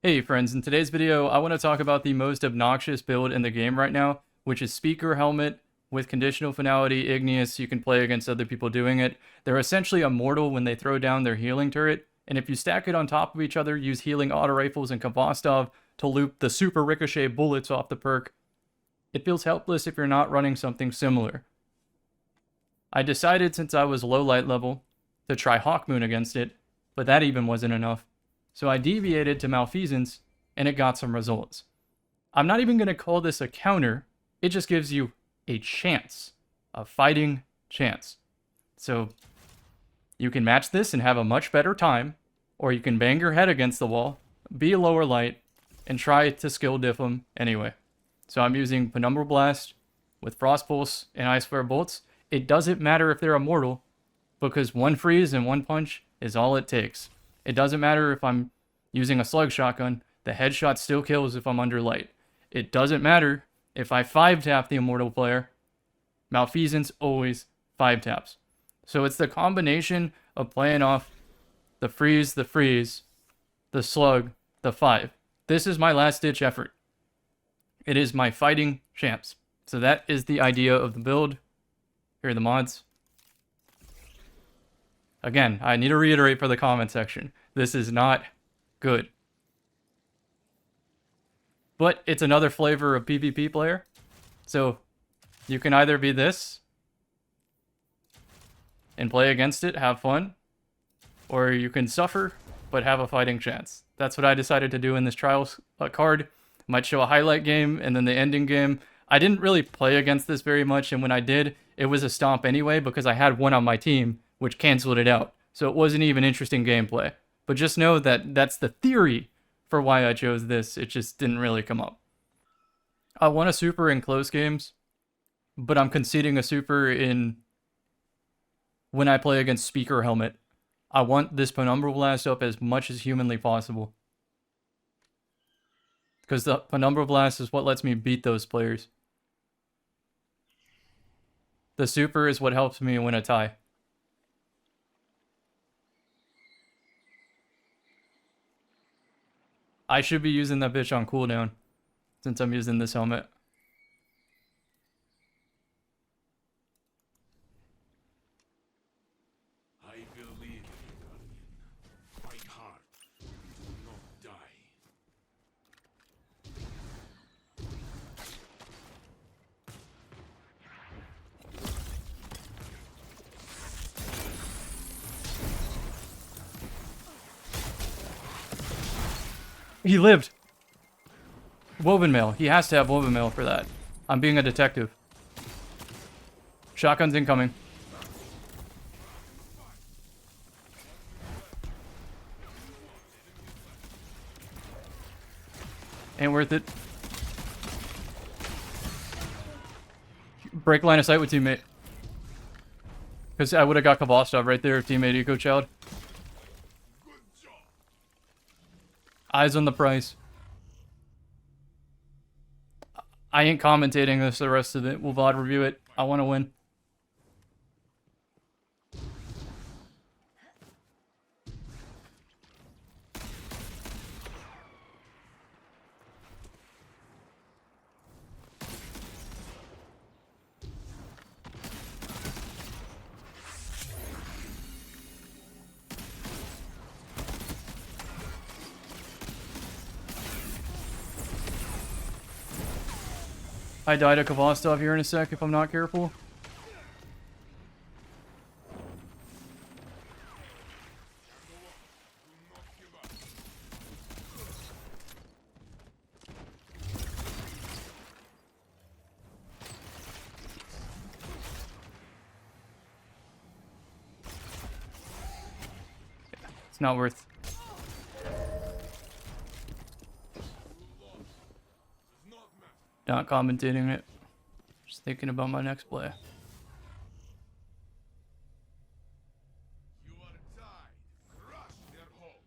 Hey friends, in today's video, I want to talk about the most obnoxious build in the game right now, which is Speaker Helmet with Conditional Finality, Igneous. You can play against other people doing it. They're essentially immortal when they throw down their healing turret, and if you stack it on top of each other, use healing auto rifles and Kvostov to loop the super ricochet bullets off the perk, it feels helpless if you're not running something similar. I decided since I was low light level to try Hawkmoon against it, but that even wasn't enough. So I deviated to Malfeasance, and it got some results. I'm not even going to call this a counter, it just gives you a chance, a fighting chance. So you can match this and have a much better time, or you can bang your head against the wall, be a lower light, and try to skill diff them anyway. So I'm using Penumbral Blast with Frost Pulse and Ice Flare Bolts. It doesn't matter if they're immortal, because one freeze and one punch is all it takes. It doesn't matter if I'm using a slug shotgun, the headshot still kills if I'm under light. It doesn't matter if I 5-tap the immortal player, Malfeasance always 5-taps. So it's the combination of playing off the freeze, the slug, the 5. This is my last ditch effort. It is my fighting chance. So that is the idea of the build. Here are the mods. Again, I need to reiterate for the comment section. This is not good. But it's another flavor of PvP player. So you can either be this and play against it, have fun, or you can suffer but have a fighting chance. That's what I decided to do in this trials card. Might show a highlight game and then the ending game. I didn't really play against this very much, and when I did, it was a stomp anyway because I had one on my team, which canceled it out. So it wasn't even interesting gameplay. But just know that that's the theory for why I chose this. It just didn't really come up. I want a super in close games, but I'm conceding a super in when I play against Speaker Helmet. I want this Penumbral Blast up as much as humanly possible, because the Penumbral Blast is what lets me beat those players. The super is what helps me win a tie. I should be using that bitch on cooldown, since I'm using this helmet. I believe in you, Guardian. Fight hard. Do not die. He lived. Woven mail. He has to have woven mail for that. I'm being a detective. Shotgun's incoming. Ain't worth it. Break line of sight with teammate. Because I would have got Kvostov right there if teammate Eco Child. Eyes on the price. I ain't commentating this the rest of it. We'll VOD review it. I want to win. I die to Kvostov here in a sec if I'm not careful. It's not worth. Not commentating it. Just thinking about my next play. You are tied. Crush their hopes.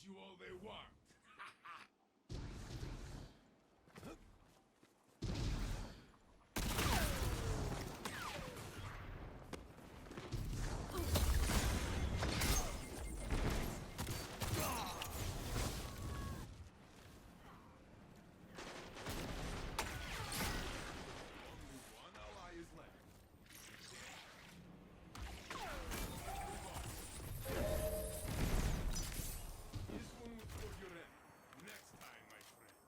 you all they want. Only one ally is left. This one was for your end. Next time, my friend.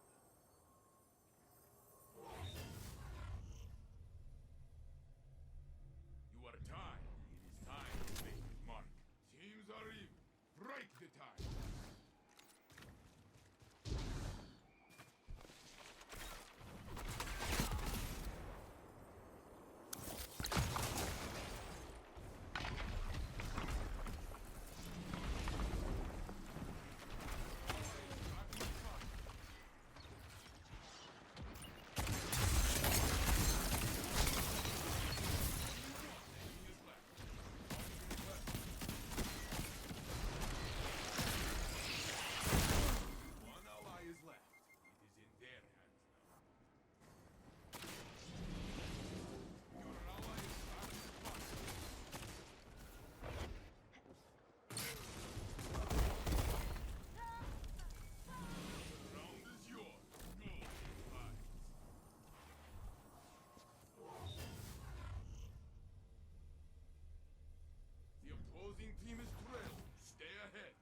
You are tied. It is time to make your mark. Teams are even. Break the tie. One ally is left. It is in their hands now. Your ally is out of the box. The round is yours. Go, eyes. The opposing team is trailed. Stay ahead.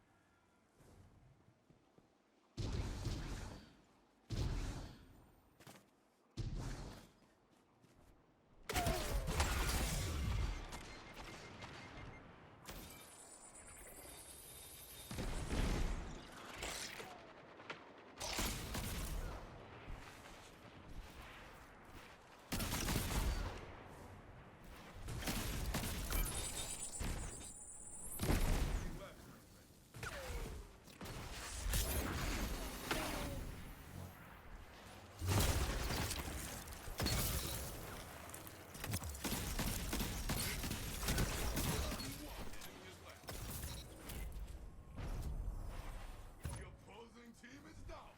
The opposing team is down.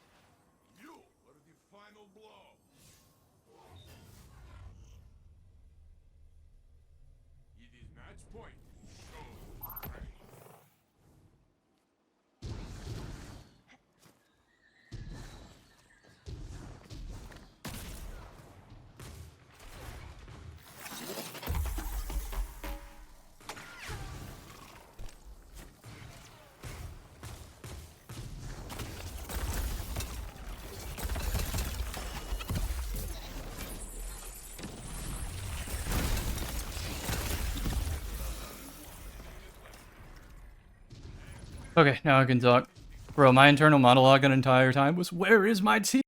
You are the final blow. It is match point. Show ready. Okay, now I can talk. Bro, my internal monologue an entire time was, where is my team?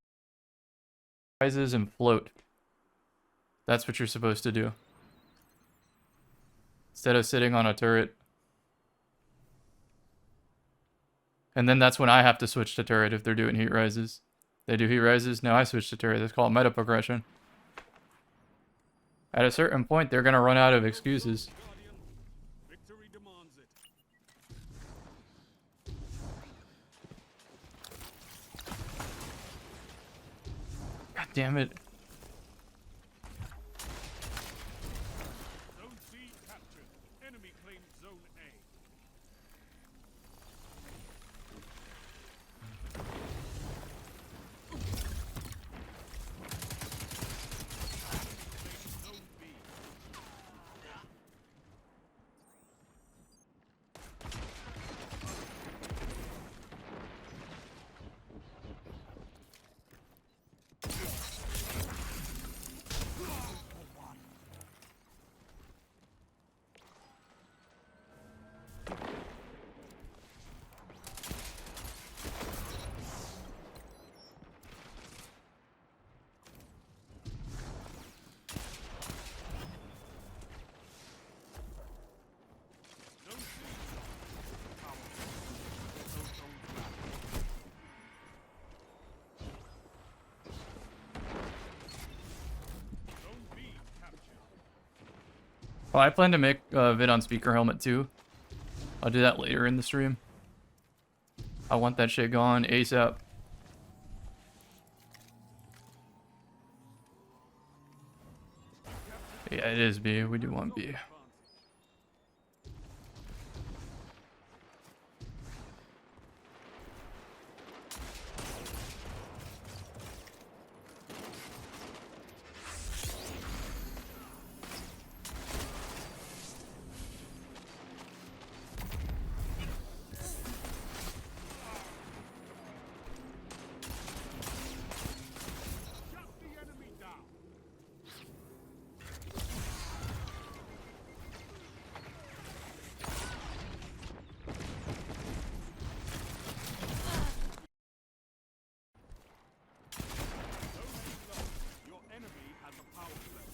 Rises and float. That's what you're supposed to do. Instead of sitting on a turret. And then that's when I have to switch to turret if they're doing heat rises. They do heat rises, now I switch to turret. That's called meta progression. At a certain point, they're gonna run out of excuses. Guardian, victory demands it. God damn it. Zone C captured. Enemy claimed Zone A. Zone B. Zone C. Power. Those zones back. Zone B captured. Well, I plan to make a vid on speaker helmet too. I'll do that later in the stream. I want that shit gone ASAP. Yeah, it is B. We do want B. Shut the enemy down. Your enemy has a power play.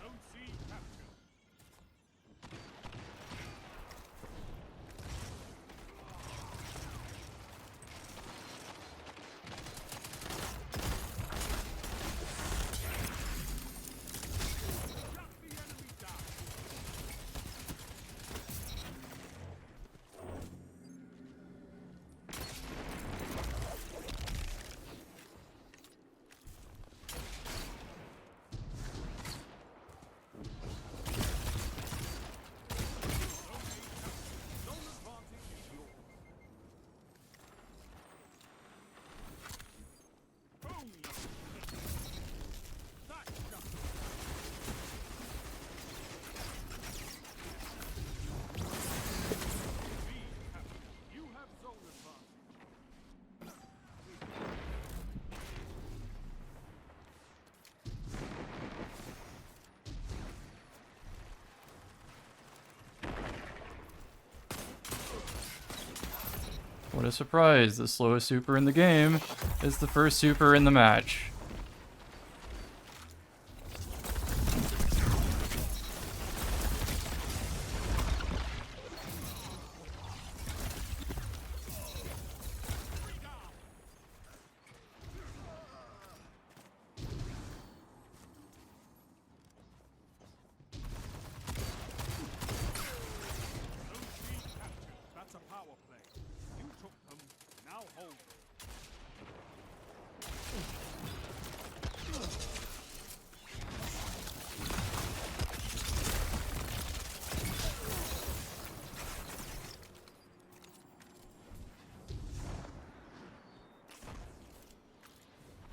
Zone C captured. Shut the enemy down. Zone advantage is yours. Boom! That shot. B captured. You have zone advantage. What a surprise. The slowest super in the game is the first super in the match. Zone C captured. That's a power play. You took them. Now hold them.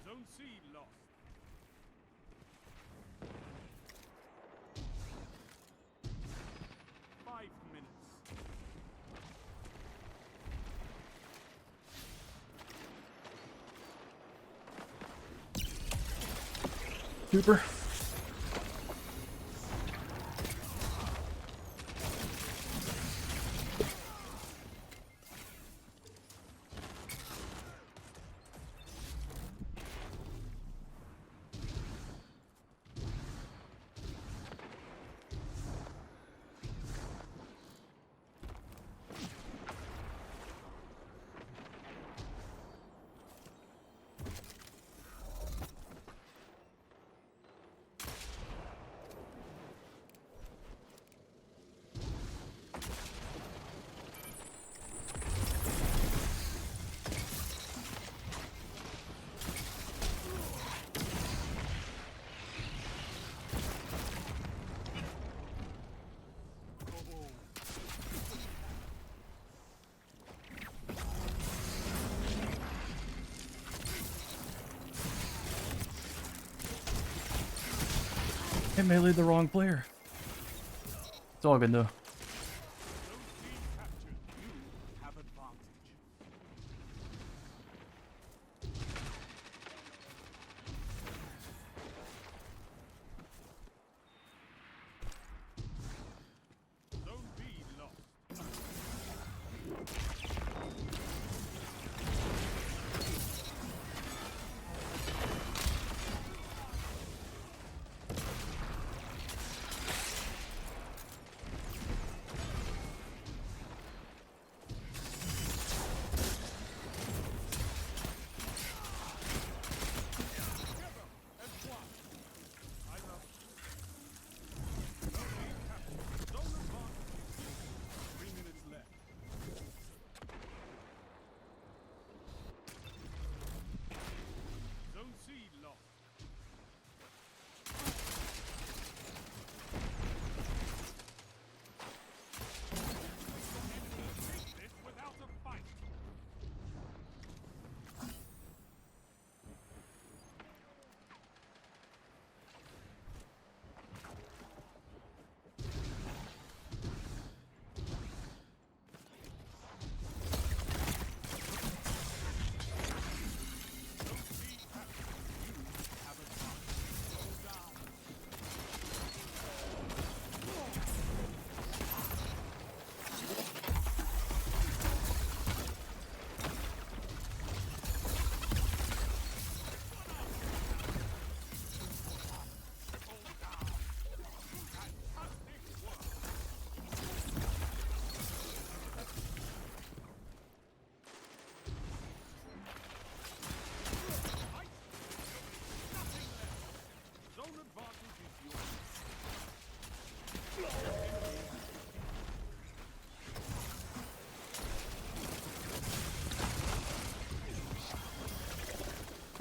Zone C lost. Five minutes. Super. I meleeed the wrong player. It's all good though. Zone C captured. You have advantage. Zone B lost.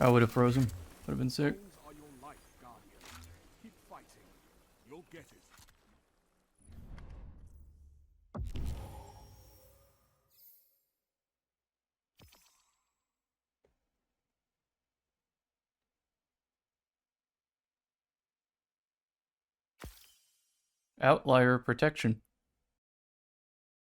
I would have frozen. Would have been sick. Bones are your life, Guardian. Keep fighting. You'll get it. Outlier protection.